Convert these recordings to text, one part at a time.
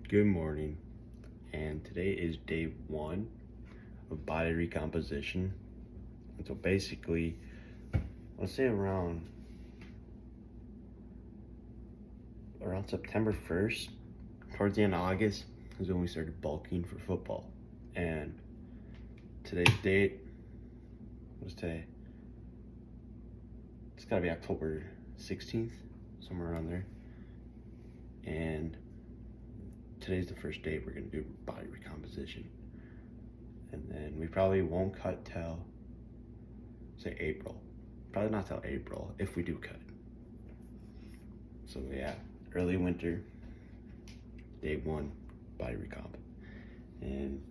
Good morning, and today is day 1 of body recomposition. And so basically, let's say around September 1st, towards the end of August, is when we started bulking for football. And today's date, what's today? It's gotta be October 16th, somewhere around there. And today's the first day we're gonna do body recomposition. And then we probably won't cut till, say, April. Probably not till April, if we do cut. So yeah, early winter, day 1, body recomp. And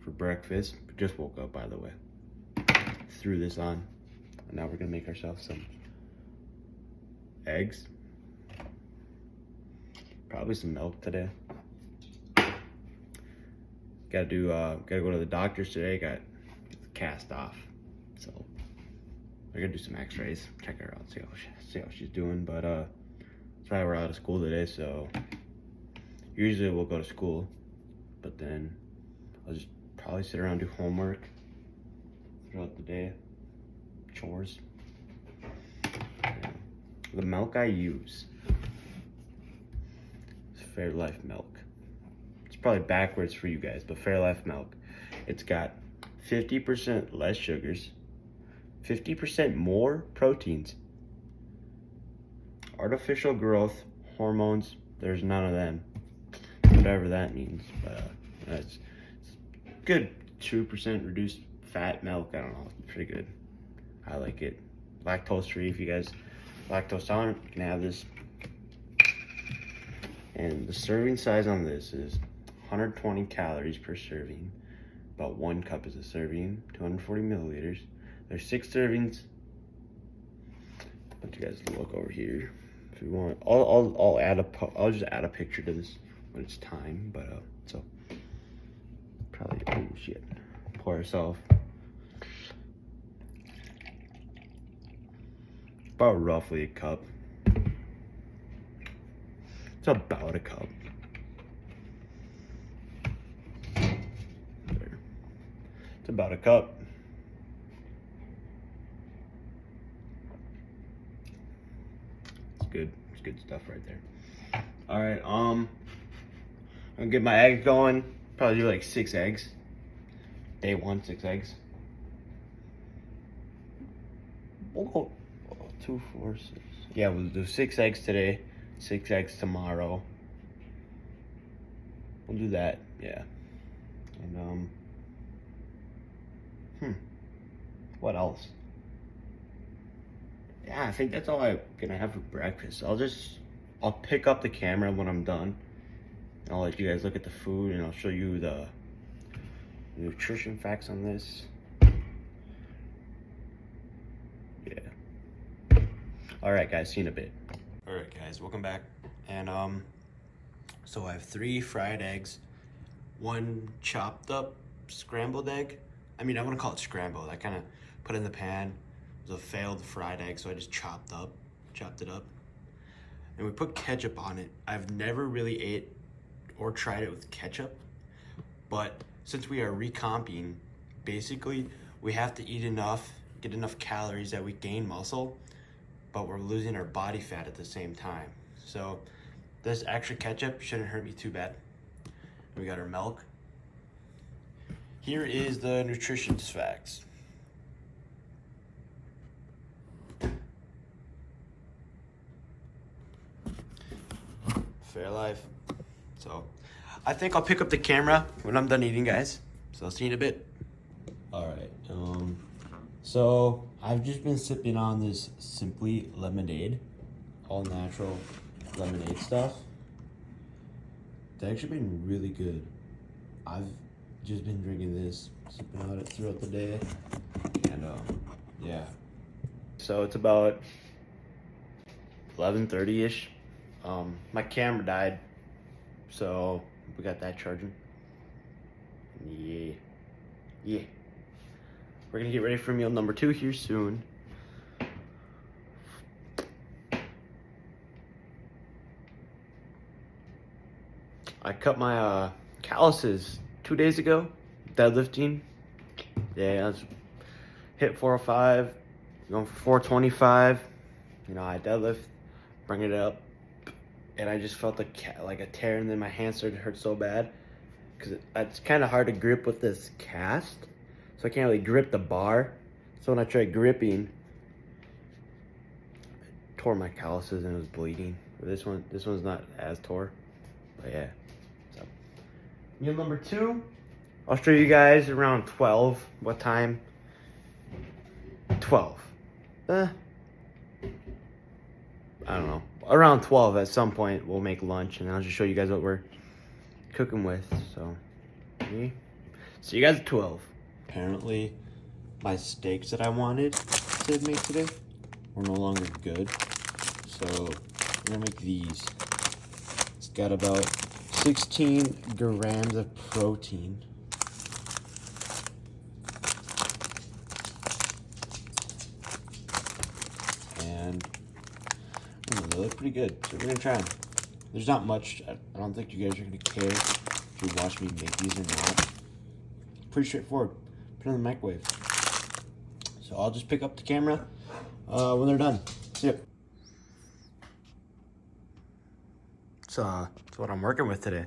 for breakfast, we just woke up, by the way. Threw this on, and now we're gonna make ourselves some eggs. Probably some milk today. Gotta go to the doctor's today. Got the cast off, so we're gonna do some X-rays, check her out, see how she's doing. But that's why we're out of school today. So usually we'll go to school, but then I'll just probably sit around and do homework throughout the day, chores. Yeah. The milk I use is Fairlife milk. Probably backwards for you guys, but Fairlife milk. It's got 50% less sugars, 50% more proteins, artificial growth hormones. There's none of them, whatever that means. But it's good. 2% reduced fat milk. I don't know, it's pretty good. I like it. Lactose free. If you guys lactose tolerant, you can have this. And the serving size on this is 120 calories per serving. About 1 cup is a serving, 240 milliliters. There's 6 servings. Let you guys look over here if you want. I'll just add a picture to this when it's time. But so probably, oh shit, pour herself about roughly a cup. It's about a cup. It's about a cup. It's good. It's good stuff right there. All right. I'm gonna get my eggs going. Probably do like 6 eggs. Day 1, 6 eggs. We'll go 2, 4, 6. Yeah, we'll do 6 eggs today. 6 eggs tomorrow. We'll do that. Yeah. And what else? Yeah, I think that's all I'm gonna have for breakfast. I'll pick up the camera when I'm done. I'll let you guys look at the food, and I'll show you the nutrition facts on this. Yeah. All right, guys, see you in a bit. All right, guys, welcome back. And so I have 3 fried eggs, 1 chopped up scrambled egg. I mean, I want to call it scrambled. I kind of put it in the pan. It was a failed fried egg, so I just chopped it up. And we put ketchup on it. I've never really ate or tried it with ketchup, but since we are recomping, basically we have to eat enough, get enough calories that we gain muscle, but we're losing our body fat at the same time. So this extra ketchup shouldn't hurt me too bad. We got our milk. Here is the nutrition facts. Fairlife. So I think I'll pick up the camera when I'm done eating, guys. So I'll see you in a bit. All right. So I've just been sipping on this Simply Lemonade, all natural lemonade stuff. It's actually been really good. I've just been drinking this, sipping on it throughout the day, and yeah. So it's about 11:30ish. My camera died, so we got that charging. Yeah. We're gonna get ready for meal number 2 here soon. I cut my calluses 2 days ago, deadlifting. Yeah, I was hit 405, going for 425. You know, I deadlift, bring it up, and I just felt like a tear, and then my hand started to hurt so bad because it's kind of hard to grip with this cast, so I can't really grip the bar. So when I tried gripping, I tore my calluses and it was bleeding. But this one's not as tore, but yeah. So meal number 2, I'll show you guys around 12. What time? 12. I don't know. Around 12 at some point we'll make lunch, and I'll just show you guys what we're cooking with. So see you guys at 12. Apparently my steaks that I wanted to make today were no longer good, so we're gonna make these. It's got about 16 grams of protein. And they look pretty good, so we're gonna try them. There's not much. I don't think you guys are gonna care if you watch me make these or not. Pretty straightforward. Put it in the microwave. So I'll just pick up the camera when they're done. See ya. So what I'm working with today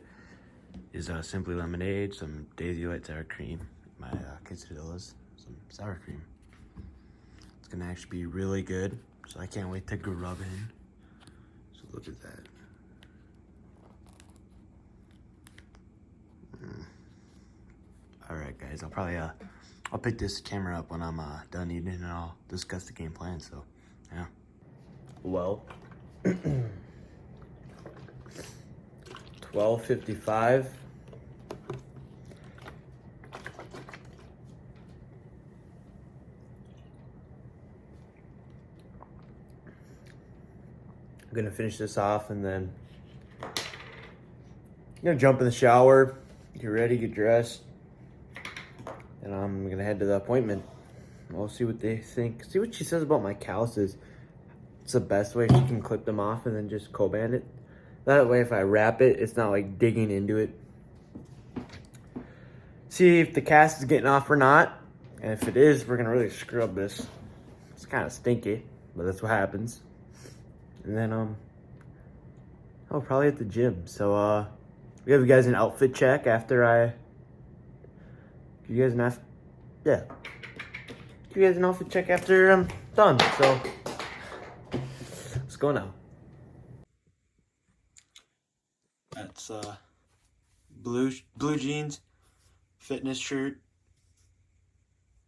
is Simply Lemonade, some Daisy Light sour cream, my quesadillas, some sour cream. It's gonna actually be really good, so I can't wait to grub in. So look at that. All right, guys, I'll pick this camera up when I'm done eating, and I'll discuss the game plan. So, yeah. Well, 12:55. I'm gonna finish this off, and then I'm gonna jump in the shower, get ready, get dressed, and I'm gonna head to the appointment. We'll see what they think. See what she says about my calluses. It's the best way. She can clip them off and then just co-band it. That way, if I wrap it, it's not like digging into it. See if the cast is getting off or not. And if it is, we're gonna really scrub this. It's kind of stinky, but that's what happens. And then I'll probably at the gym. So we give you guys an outfit check after I give you guys an give you guys an outfit check after I'm done. So let's go now. That's blue jeans, fitness shirt,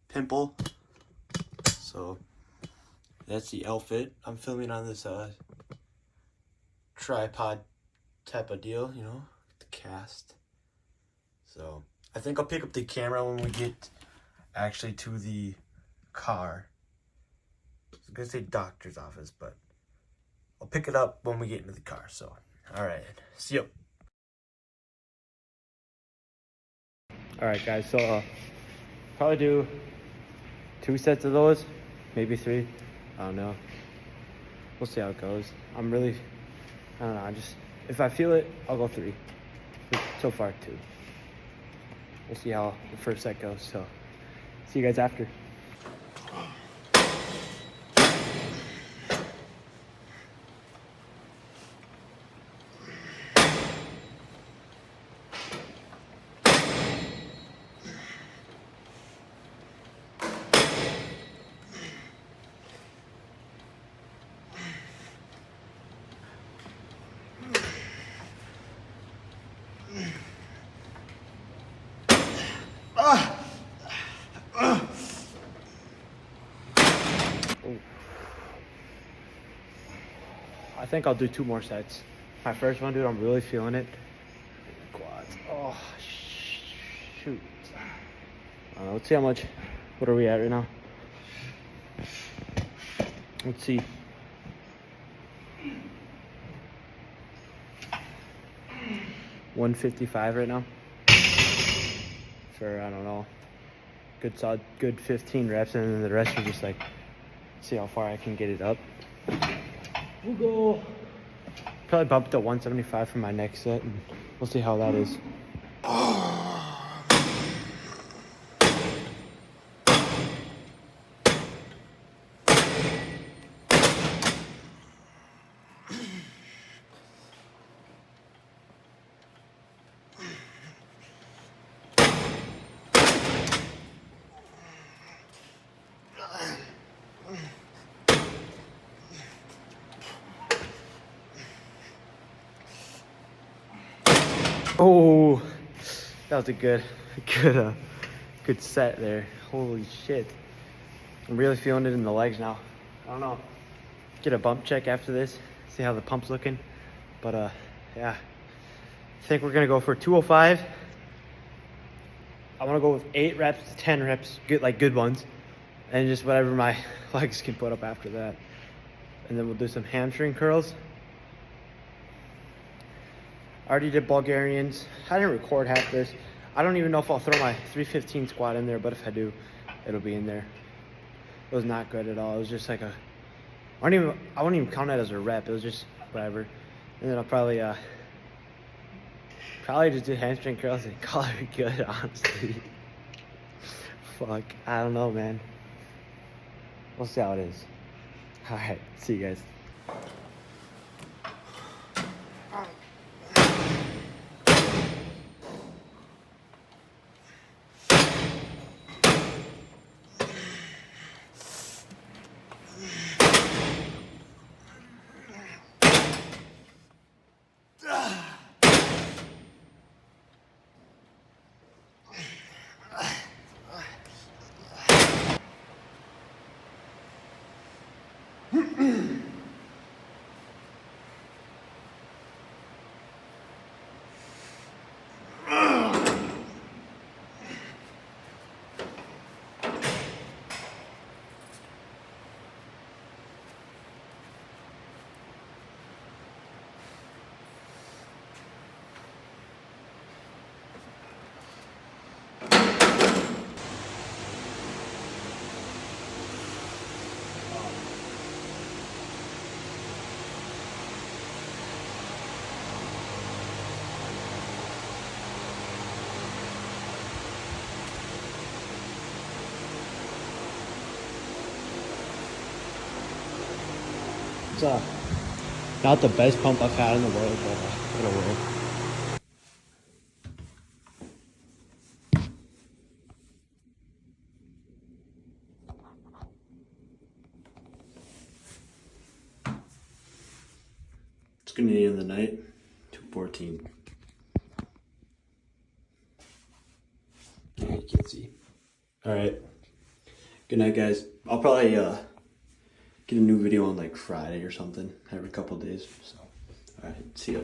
pimple. So that's the outfit. I'm filming on this tripod type of deal, you know, the cast. So I think I'll pick up the camera when we get actually to the car. I was gonna say doctor's office, but I'll pick it up when we get into the car. So, all right, see you. All right, guys. So probably do 2 sets of those, maybe 3. I don't know. We'll see how it goes. I don't know. If I feel it, I'll go 3. So far, 2. We'll see how the first set goes. So, see you guys after. I think I'll do 2 more sets. My first one, dude, I'm really feeling it. Quads. Oh, shoot. Let's see how much. What are we at right now? Let's see. $155 right now. For, I don't know, good 15 reps, and then the rest are just like, see how far I can get it up. We'll go Probably bump it to 175 for my next set, and we'll see how that is. Oh, that was a good set there. Holy shit. I'm really feeling it in the legs now. I don't know. Get a bump check after this, see how the pump's looking. But yeah, I think we're gonna go for 205. I wanna go with 8 reps to 10 reps, good ones, and just whatever my legs can put up after that. And then we'll do some hamstring curls. I already did Bulgarians. I didn't record half this. I don't even know if I'll throw my 315 squat in there, but if I do, it'll be in there. It was not good at all. It was just like I wouldn't even count that as a rep. It was just whatever. And then I'll probably just do hamstring curls and call it good, honestly. Fuck, I don't know, man. We'll see how it is. All right, see you guys. It's not the best pump I've had in the world, but it'll work. It's gonna be in the night, 2:14. Yeah, you can't see. All right. Good night, guys. I'll probably get a new video on like Friday or something every couple days. So, all right. See ya.